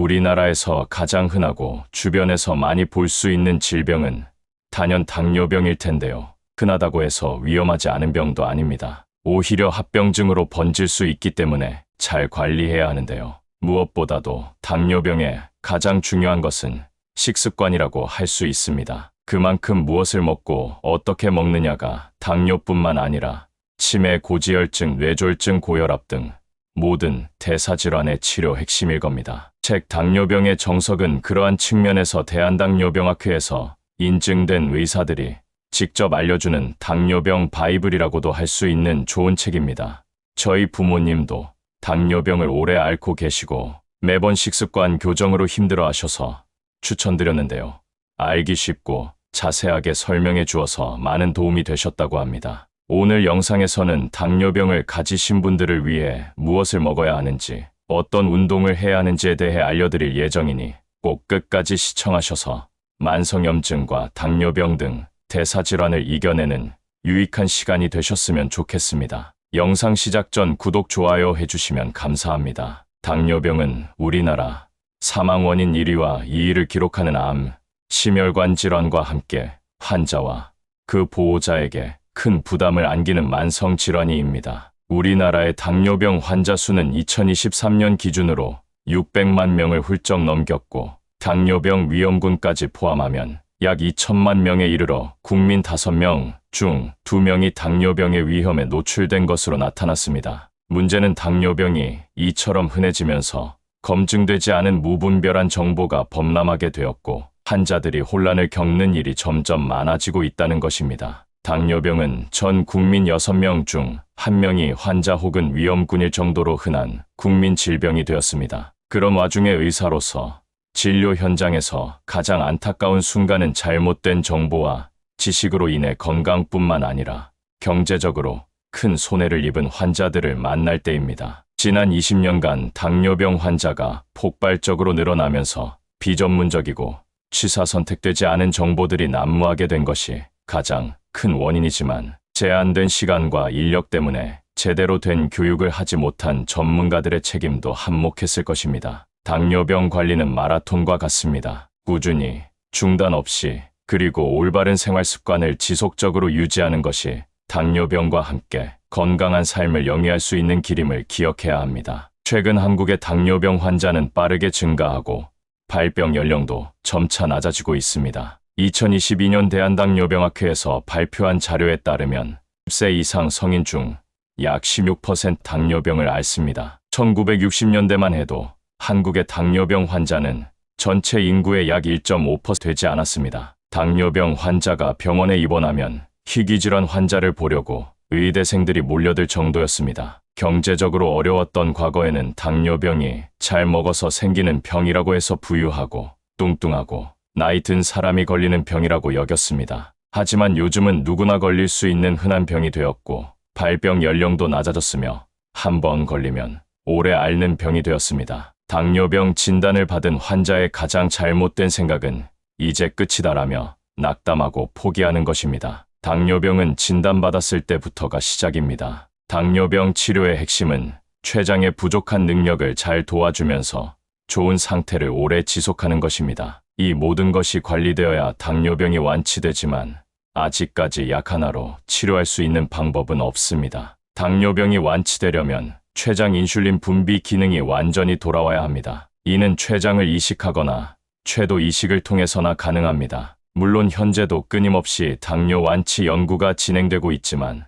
우리나라에서 가장 흔하고 주변에서 많이 볼 수 있는 질병은 단연 당뇨병일 텐데요. 흔하다고 해서 위험하지 않은 병도 아닙니다. 오히려 합병증으로 번질 수 있기 때문에 잘 관리해야 하는데요. 무엇보다도 당뇨병의 가장 중요한 것은 식습관이라고 할 수 있습니다. 그만큼 무엇을 먹고 어떻게 먹느냐가 당뇨뿐만 아니라 치매, 고지혈증, 뇌졸중, 고혈압 등 모든 대사질환의 치료 핵심일 겁니다. 책 당뇨병의 정석은 그러한 측면에서 대한당뇨병학회에서 인증된 의사들이 직접 알려주는 당뇨병 바이블이라고도 할 수 있는 좋은 책입니다. 저희 부모님도 당뇨병을 오래 앓고 계시고 매번 식습관 교정으로 힘들어하셔서 추천드렸는데요. 알기 쉽고 자세하게 설명해 주어서 많은 도움이 되셨다고 합니다. 오늘 영상에서는 당뇨병을 가지신 분들을 위해 무엇을 먹어야 하는지, 어떤 운동을 해야 하는지에 대해 알려드릴 예정이니 꼭 끝까지 시청하셔서 만성염증과 당뇨병 등 대사질환을 이겨내는 유익한 시간이 되셨으면 좋겠습니다. 영상 시작 전 구독, 좋아요 해주시면 감사합니다. 당뇨병은 우리나라 사망 원인 1위와 2위를 기록하는 암, 심혈관 질환과 함께 환자와 그 보호자에게 큰 부담을 안기는 만성 질환이입니다. 우리나라의 당뇨병 환자 수는 2023년 기준으로 600만 명을 훌쩍 넘겼고 당뇨병 위험군까지 포함하면 약 2천만 명에 이르러 국민 5명 중 2명이 당뇨병의 위험에 노출된 것으로 나타났습니다. 문제는 당뇨병이 이처럼 흔해지면서 검증되지 않은 무분별한 정보가 범람하게 되었고 환자들이 혼란을 겪는 일이 점점 많아지고 있다는 것입니다. 당뇨병은 전 국민 6명 중 1명이 환자 혹은 위험군일 정도로 흔한 국민 질병이 되었습니다. 그런 와중에 의사로서 진료 현장에서 가장 안타까운 순간은 잘못된 정보와 지식으로 인해 건강뿐만 아니라 경제적으로 큰 손해를 입은 환자들을 만날 때입니다. 지난 20년간 당뇨병 환자가 폭발적으로 늘어나면서 비전문적이고 취사 선택되지 않은 정보들이 난무하게 된 것이 가장 큰 원인이지만 제한된 시간과 인력 때문에 제대로 된 교육을 하지 못한 전문가들의 책임도 한몫했을 것입니다. 당뇨병 관리는 마라톤과 같습니다. 꾸준히, 중단 없이, 그리고 올바른 생활 습관을 지속적으로 유지하는 것이 당뇨병과 함께 건강한 삶을 영위할 수 있는 길임을 기억해야 합니다. 최근 한국의 당뇨병 환자는 빠르게 증가하고 발병 연령도 점차 낮아지고 있습니다. 2022년 대한당뇨병학회에서 발표한 자료에 따르면 10세 이상 성인 중 약 16% 당뇨병을 앓습니다. 1960년대만 해도 한국의 당뇨병 환자는 전체 인구의 약 1.5% 되지 않았습니다. 당뇨병 환자가 병원에 입원하면 희귀질환 환자를 보려고 의대생들이 몰려들 정도였습니다. 경제적으로 어려웠던 과거에는 당뇨병이 잘 먹어서 생기는 병이라고 해서 부유하고 뚱뚱하고 나이 든 사람이 걸리는 병이라고 여겼습니다. 하지만 요즘은 누구나 걸릴 수 있는 흔한 병이 되었고 발병 연령도 낮아졌으며 한 번 걸리면 오래 앓는 병이 되었습니다. 당뇨병 진단을 받은 환자의 가장 잘못된 생각은 이제 끝이다라며 낙담하고 포기하는 것입니다. 당뇨병은 진단받았을 때부터가 시작입니다. 당뇨병 치료의 핵심은 췌장의 부족한 능력을 잘 도와주면서 좋은 상태를 오래 지속하는 것입니다. 이 모든 것이 관리되어야 당뇨병이 완치되지만 아직까지 약 하나로 치료할 수 있는 방법은 없습니다. 당뇨병이 완치되려면 췌장 인슐린 분비 기능이 완전히 돌아와야 합니다. 이는 췌장을 이식하거나 췌도 이식을 통해서나 가능합니다. 물론 현재도 끊임없이 당뇨 완치 연구가 진행되고 있지만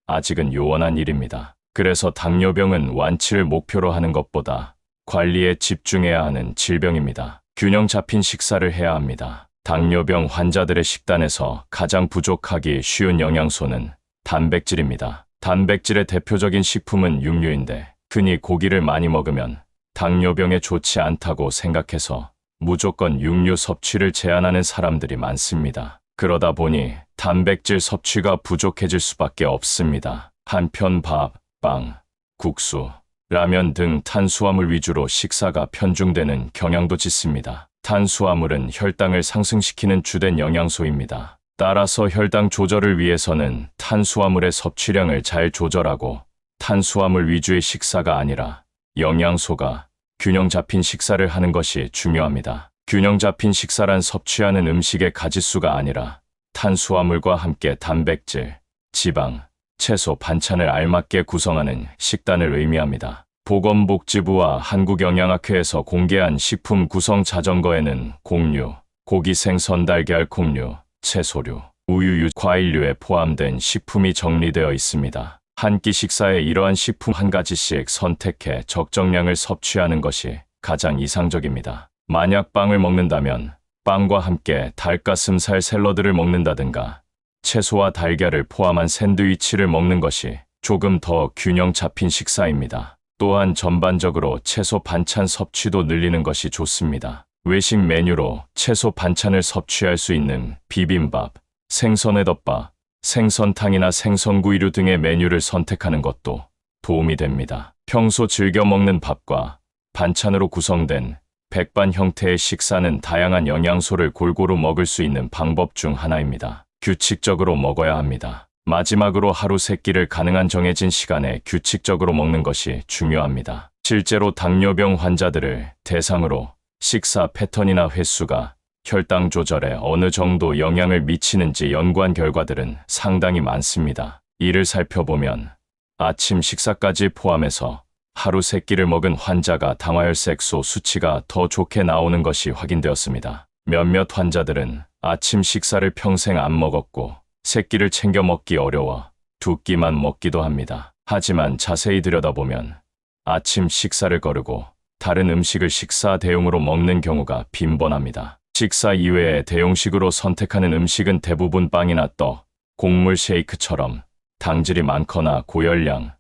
아직은 요원한 일입니다. 그래서 당뇨병은 완치를 목표로 하는 것보다 관리에 집중해야 하는 질병입니다. 균형 잡힌 식사를 해야 합니다. 당뇨병 환자들의 식단에서 가장 부족하기 쉬운 영양소는 단백질입니다. 단백질의 대표적인 식품은 육류인데 흔히 고기를 많이 먹으면 당뇨병에 좋지 않다고 생각해서 무조건 육류 섭취를 제한하는 사람들이 많습니다. 그러다 보니 단백질 섭취가 부족해질 수밖에 없습니다. 한편 밥, 빵, 국수, 라면 등 탄수화물 위주로 식사가 편중되는 경향도 짙습니다. 탄수화물은 혈당을 상승시키는 주된 영양소입니다. 따라서 혈당 조절을 위해서는 탄수화물의 섭취량을 잘 조절하고 탄수화물 위주의 식사가 아니라 영양소가 균형 잡힌 식사를 하는 것이 중요합니다. 균형 잡힌 식사란 섭취하는 음식의 가짓수가 아니라 탄수화물과 함께 단백질, 지방, 채소, 반찬을 알맞게 구성하는 식단을 의미합니다. 보건복지부와 한국영양학회에서 공개한 식품 구성 자전거에는 곡류, 고기, 생선, 달걀, 콩류, 채소류, 우유, 과일류에 포함된 식품이 정리되어 있습니다. 한 끼 식사에 이러한 식품 한 가지씩 선택해 적정량을 섭취하는 것이 가장 이상적입니다. 만약 빵을 먹는다면 빵과 함께 닭가슴살 샐러드를 먹는다든가 채소와 달걀을 포함한 샌드위치를 먹는 것이 조금 더 균형 잡힌 식사입니다. 또한 전반적으로 채소 반찬 섭취도 늘리는 것이 좋습니다. 외식 메뉴로 채소 반찬을 섭취할 수 있는 비빔밥, 생선의 덮밥, 생선탕이나 생선구이류 등의 메뉴를 선택하는 것도 도움이 됩니다. 평소 즐겨 먹는 밥과 반찬으로 구성된 백반 형태의 식사는 다양한 영양소를 골고루 먹을 수 있는 방법 중 하나입니다. 규칙적으로 먹어야 합니다. 마지막으로 하루 3끼를 가능한 정해진 시간에 규칙적으로 먹는 것이 중요합니다. 실제로 당뇨병 환자들을 대상으로 식사 패턴이나 횟수가 혈당 조절에 어느 정도 영향을 미치는지 연구한 결과들은 상당히 많습니다. 이를 살펴보면 아침 식사까지 포함해서 하루 3끼를 먹은 환자가 당화혈색소 수치가 더 좋게 나오는 것이 확인되었습니다. 몇몇 환자들은 아침 식사를 평생 안 먹었고 3끼를 챙겨 먹기 어려워 2끼만 먹기도 합니다. 하지만 자세히 들여다보면 아침 식사를 거르고 다른 음식을 식사 대용으로 먹는 경우가 빈번합니다. 식사 이외에 대용식으로 선택하는 음식은 대부분 빵이나 떡, 곡물 쉐이크처럼 당질이 많거나 고열량,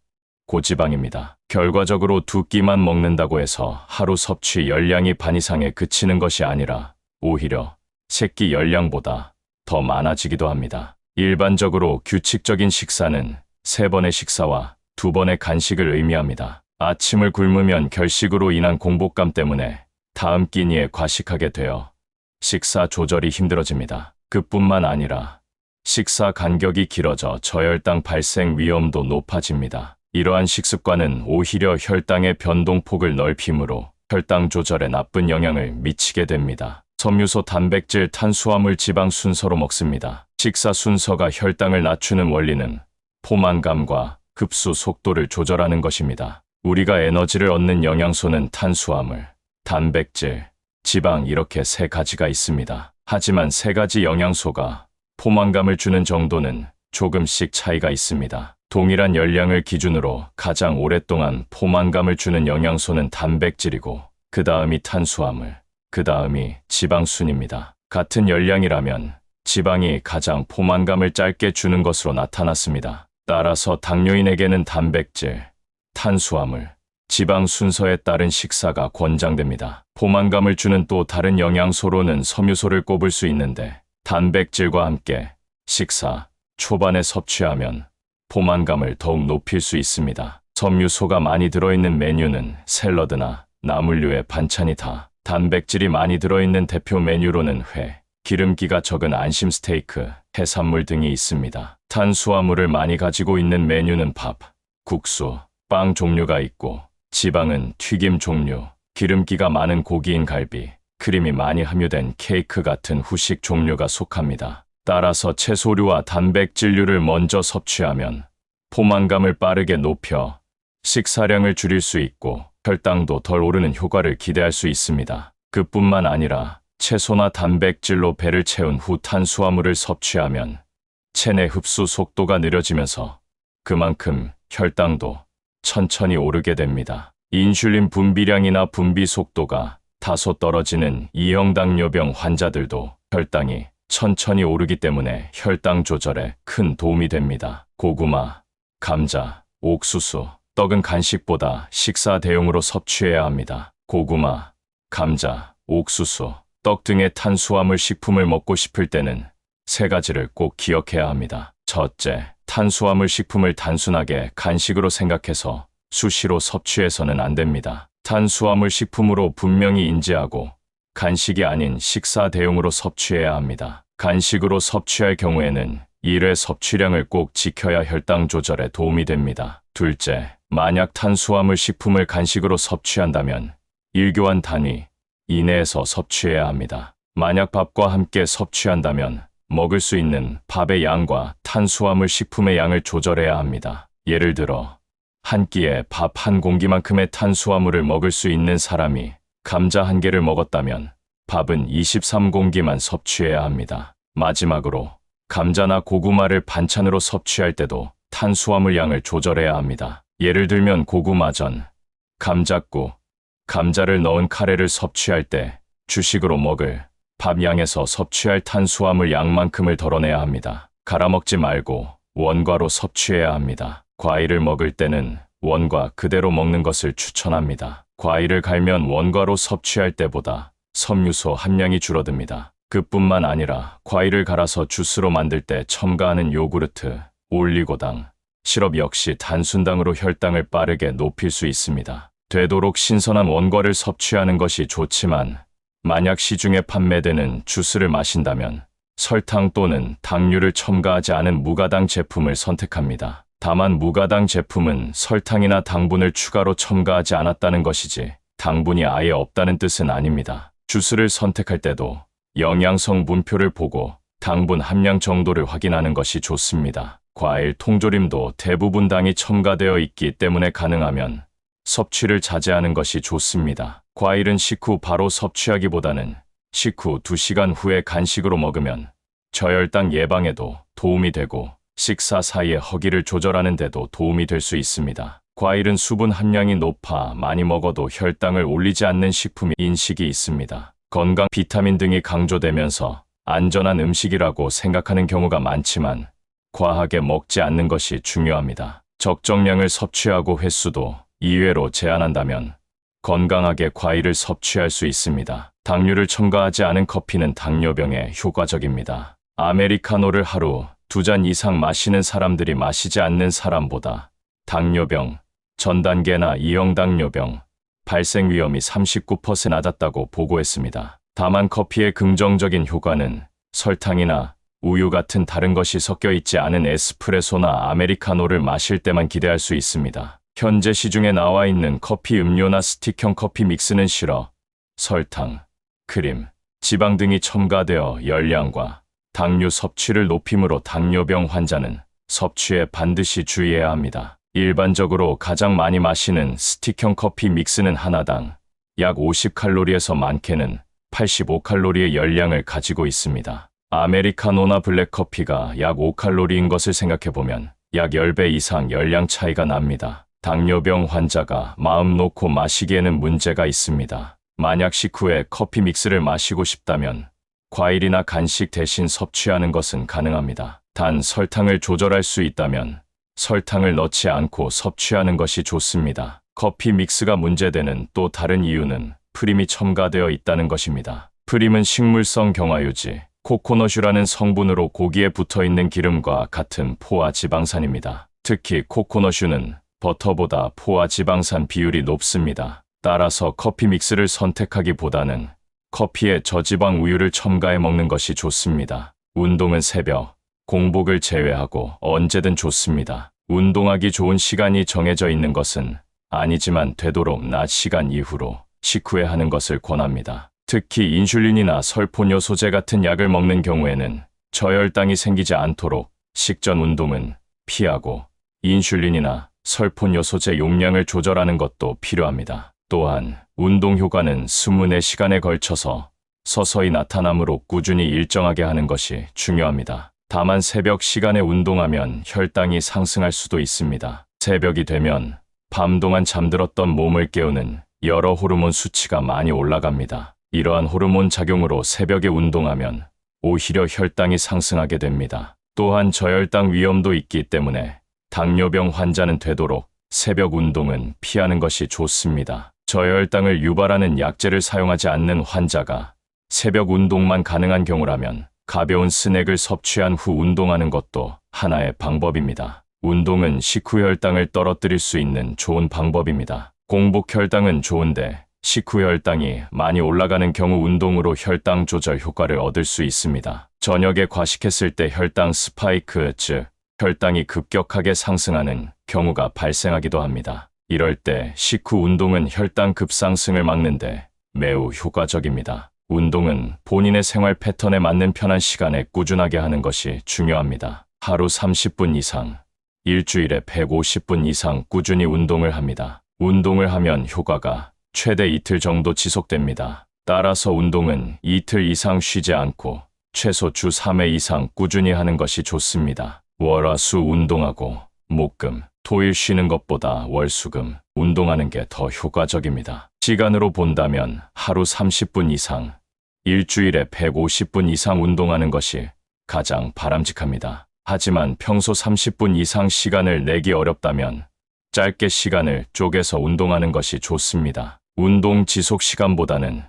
고지방입니다. 결과적으로 2끼만 먹는다고 해서 하루 섭취 열량이 반 이상에 그치는 것이 아니라 오히려 3끼 열량보다 더 많아지기도 합니다. 일반적으로 규칙적인 식사는 3번의 식사와 2번의 간식을 의미합니다. 아침을 굶으면 결식으로 인한 공복감 때문에 다음 끼니에 과식하게 되어 식사 조절이 힘들어집니다. 그뿐만 아니라 식사 간격이 길어져 저혈당 발생 위험도 높아집니다. 이러한 식습관은 오히려 혈당의 변동폭을 넓히므로 혈당 조절에 나쁜 영향을 미치게 됩니다. 섬유소, 단백질, 탄수화물, 지방 순서로 먹습니다. 식사 순서가 혈당을 낮추는 원리는 포만감과 흡수 속도를 조절하는 것입니다. 우리가 에너지를 얻는 영양소는 탄수화물, 단백질, 지방 이렇게 3가지가 있습니다. 하지만 3가지 영양소가 포만감을 주는 정도는 조금씩 차이가 있습니다. 동일한 열량을 기준으로 가장 오랫동안 포만감을 주는 영양소는 단백질이고 그 다음이 탄수화물, 그 다음이 지방 순입니다. 같은 열량이라면 지방이 가장 포만감을 짧게 주는 것으로 나타났습니다. 따라서 당뇨인에게는 단백질, 탄수화물, 지방 순서에 따른 식사가 권장됩니다. 포만감을 주는 또 다른 영양소로는 섬유소를 꼽을 수 있는데 단백질과 함께 식사 초반에 섭취하면 포만감을 더욱 높일 수 있습니다. 섬유소가 많이 들어있는 메뉴는 샐러드나 나물류의 반찬이 다 단백질이 많이 들어있는 대표 메뉴로는 회, 기름기가 적은 안심 스테이크, 해산물 등이 있습니다. 탄수화물을 많이 가지고 있는 메뉴는 밥, 국수, 빵 종류가 있고 지방은 튀김 종류, 기름기가 많은 고기인 갈비, 크림이 많이 함유된 케이크 같은 후식 종류가 속합니다. 따라서 채소류와 단백질류를 먼저 섭취하면 포만감을 빠르게 높여 식사량을 줄일 수 있고 혈당도 덜 오르는 효과를 기대할 수 있습니다. 그뿐만 아니라 채소나 단백질로 배를 채운 후 탄수화물을 섭취하면 체내 흡수 속도가 느려지면서 그만큼 혈당도 천천히 오르게 됩니다. 인슐린 분비량이나 분비 속도가 다소 떨어지는 2형 당뇨병 환자들도 혈당이 천천히 오르기 때문에 혈당 조절에 큰 도움이 됩니다. 고구마, 감자, 옥수수, 떡은 간식보다 식사 대용으로 섭취해야 합니다. 고구마, 감자, 옥수수, 떡 등의 탄수화물 식품을 먹고 싶을 때는 3가지를 꼭 기억해야 합니다. 첫째, 탄수화물 식품을 단순하게 간식으로 생각해서 수시로 섭취해서는 안 됩니다. 탄수화물 식품으로 분명히 인지하고 간식이 아닌 식사 대용으로 섭취해야 합니다. 간식으로 섭취할 경우에는 1회 섭취량을 꼭 지켜야 혈당 조절에 도움이 됩니다. 둘째, 만약 탄수화물 식품을 간식으로 섭취한다면 일교환 단위 이내에서 섭취해야 합니다. 만약 밥과 함께 섭취한다면 먹을 수 있는 밥의 양과 탄수화물 식품의 양을 조절해야 합니다. 예를 들어 한 끼에 밥 한 공기만큼의 탄수화물을 먹을 수 있는 사람이 감자 한 개를 먹었다면 밥은 23공기만 섭취해야 합니다. 마지막으로 감자나 고구마를 반찬으로 섭취할 때도 탄수화물 양을 조절해야 합니다. 예를 들면 고구마전, 감자국, 감자를 넣은 카레를 섭취할 때 주식으로 먹을 밥 양에서 섭취할 탄수화물 양만큼을 덜어내야 합니다. 갈아먹지 말고 원과로 섭취해야 합니다. 과일을 먹을 때는 원과 그대로 먹는 것을 추천합니다. 과일을 갈면 원과로 섭취할 때보다 섬유소 함량이 줄어듭니다. 그뿐만 아니라 과일을 갈아서 주스로 만들 때 첨가하는 요구르트, 올리고당, 시럽 역시 단순당으로 혈당을 빠르게 높일 수 있습니다. 되도록 신선한 원과를 섭취하는 것이 좋지만 만약 시중에 판매되는 주스를 마신다면 설탕 또는 당류를 첨가하지 않은 무가당 제품을 선택합니다. 다만 무가당 제품은 설탕이나 당분을 추가로 첨가하지 않았다는 것이지 당분이 아예 없다는 뜻은 아닙니다. 주스를 선택할 때도 영양성 문표를 보고 당분 함량 정도를 확인하는 것이 좋습니다. 과일 통조림도 대부분 당이 첨가되어 있기 때문에 가능하면 섭취를 자제하는 것이 좋습니다. 과일은 식후 바로 섭취하기보다는 식후 2시간 후에 간식으로 먹으면 저혈당 예방에도 도움이 되고 식사 사이에 허기를 조절하는 데도 도움이 될 수 있습니다. 과일은 수분 함량이 높아 많이 먹어도 혈당을 올리지 않는 식품이 인식이 있습니다. 건강, 비타민 등이 강조되면서 안전한 음식이라고 생각하는 경우가 많지만 과하게 먹지 않는 것이 중요합니다. 적정량을 섭취하고 횟수도 2회로 제한한다면 건강하게 과일을 섭취할 수 있습니다. 당류를 첨가하지 않은 커피는 당뇨병에 효과적입니다. 아메리카노를 하루 2잔 이상 마시는 사람들이 마시지 않는 사람보다 당뇨병, 전단계나 이형 당뇨병, 발생 위험이 39% 낮았다고 보고했습니다. 다만 커피의 긍정적인 효과는 설탕이나 우유 같은 다른 것이 섞여 있지 않은 에스프레소나 아메리카노를 마실 때만 기대할 수 있습니다. 현재 시중에 나와 있는 커피 음료나 스틱형 커피 믹스는 시럽, 설탕, 크림, 지방 등이 첨가되어 열량과 당류 섭취를 높이므로 당뇨병 환자는 섭취에 반드시 주의해야 합니다. 일반적으로 가장 많이 마시는 스틱형 커피 믹스는 하나당 약 50칼로리에서 많게는 85칼로리의 열량을 가지고 있습니다. 아메리카노나 블랙커피가 약 5칼로리인 것을 생각해보면 약 10배 이상 열량 차이가 납니다. 당뇨병 환자가 마음 놓고 마시기에는 문제가 있습니다. 만약 식후에 커피 믹스를 마시고 싶다면 과일이나 간식 대신 섭취하는 것은 가능합니다. 단 설탕을 조절할 수 있다면 설탕을 넣지 않고 섭취하는 것이 좋습니다. 커피 믹스가 문제되는 또 다른 이유는 프림이 첨가되어 있다는 것입니다. 프림은 식물성 경화유지, 코코넛유라는 성분으로 고기에 붙어있는 기름과 같은 포화 지방산입니다. 특히 코코넛유는 버터보다 포화 지방산 비율이 높습니다. 따라서 커피 믹스를 선택하기보다는 커피에 저지방 우유를 첨가해 먹는 것이 좋습니다. 운동은 새벽, 공복을 제외하고 언제든 좋습니다. 운동하기 좋은 시간이 정해져 있는 것은 아니지만 되도록 낮 시간 이후로 식후에 하는 것을 권합니다. 특히 인슐린이나 설폰요소제 같은 약을 먹는 경우에는 저혈당이 생기지 않도록 식전 운동은 피하고 인슐린이나 설폰요소제 용량을 조절하는 것도 필요합니다. 또한 운동 효과는 24시간에 걸쳐서 서서히 나타나므로 꾸준히 일정하게 하는 것이 중요합니다. 다만 새벽 시간에 운동하면 혈당이 상승할 수도 있습니다. 새벽이 되면 밤 동안 잠들었던 몸을 깨우는 여러 호르몬 수치가 많이 올라갑니다. 이러한 호르몬 작용으로 새벽에 운동하면 오히려 혈당이 상승하게 됩니다. 또한 저혈당 위험도 있기 때문에 당뇨병 환자는 되도록 새벽 운동은 피하는 것이 좋습니다. 저혈당을 유발하는 약제를 사용하지 않는 환자가 새벽 운동만 가능한 경우라면 가벼운 스낵을 섭취한 후 운동하는 것도 하나의 방법입니다. 운동은 식후 혈당을 떨어뜨릴 수 있는 좋은 방법입니다. 공복 혈당은 좋은데 식후 혈당이 많이 올라가는 경우 운동으로 혈당 조절 효과를 얻을 수 있습니다. 저녁에 과식했을 때 혈당 스파이크, 즉 혈당이 급격하게 상승하는 경우가 발생하기도 합니다. 이럴 때 식후 운동은 혈당 급상승을 막는데 매우 효과적입니다. 운동은 본인의 생활 패턴에 맞는 편한 시간에 꾸준하게 하는 것이 중요합니다. 하루 30분 이상, 일주일에 150분 이상 꾸준히 운동을 합니다. 운동을 하면 효과가 최대 이틀 정도 지속됩니다. 따라서 운동은 이틀 이상 쉬지 않고 최소 주 3회 이상 꾸준히 하는 것이 좋습니다. 월화수 운동하고 목금, 토일 쉬는 것보다 월수금 운동하는 게 더 효과적입니다. 시간으로 본다면 하루 30분 이상, 일주일에 150분 이상 운동하는 것이 가장 바람직합니다. 하지만 평소 30분 이상 시간을 내기 어렵다면 짧게 시간을 쪼개서 운동하는 것이 좋습니다. 운동 지속 시간보다는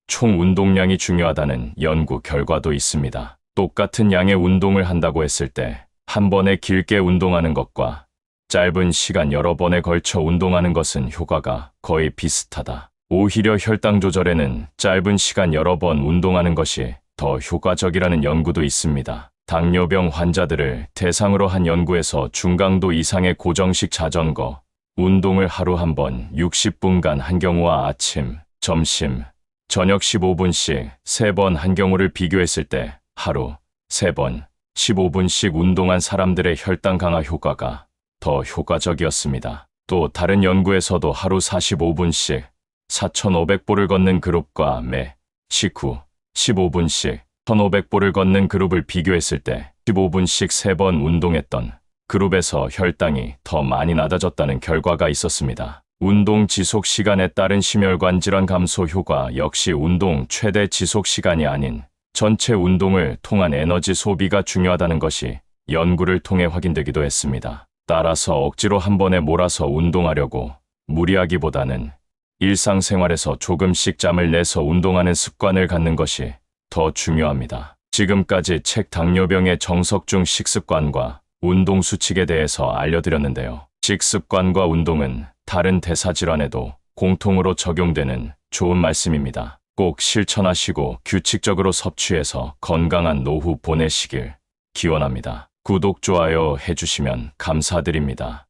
총 운동량이 중요하다는 연구 결과도 있습니다. 똑같은 양의 운동을 한다고 했을 때 한 번에 길게 운동하는 것과 짧은 시간 여러 번에 걸쳐 운동하는 것은 효과가 거의 비슷하다. 오히려 혈당 조절에는 짧은 시간 여러 번 운동하는 것이 더 효과적이라는 연구도 있습니다. 당뇨병 환자들을 대상으로 한 연구에서 중강도 이상의 고정식 자전거 운동을 하루 한 번 60분간 한 경우와 아침, 점심, 저녁 15분씩 3번 한 경우를 비교했을 때 하루 3번 15분씩 운동한 사람들의 혈당 강화 효과가 더 효과적이었습니다. 또 다른 연구에서도 하루 45분씩 4,500보를 걷는 그룹과 매 식후 15분씩 1,500보를 걷는 그룹을 비교했을 때 15분씩 3번 운동했던 그룹에서 혈당이 더 많이 낮아졌다는 결과가 있었습니다. 운동 지속 시간에 따른 심혈관 질환 감소 효과 역시 운동 최대 지속 시간이 아닌 전체 운동을 통한 에너지 소비가 중요하다는 것이 연구를 통해 확인되기도 했습니다. 따라서 억지로 한 번에 몰아서 운동하려고 무리하기보다는 일상생활에서 조금씩 짬을 내서 운동하는 습관을 갖는 것이 더 중요합니다. 지금까지 책 당뇨병의 정석중 식습관과 운동 수칙에 대해서 알려드렸는데요. 식습관과 운동은 다른 대사질환에도 공통으로 적용되는 좋은 말씀입니다. 꼭 실천하시고 규칙적으로 섭취해서 건강한 노후 보내시길 기원합니다. 구독, 좋아요 해주시면 감사드립니다.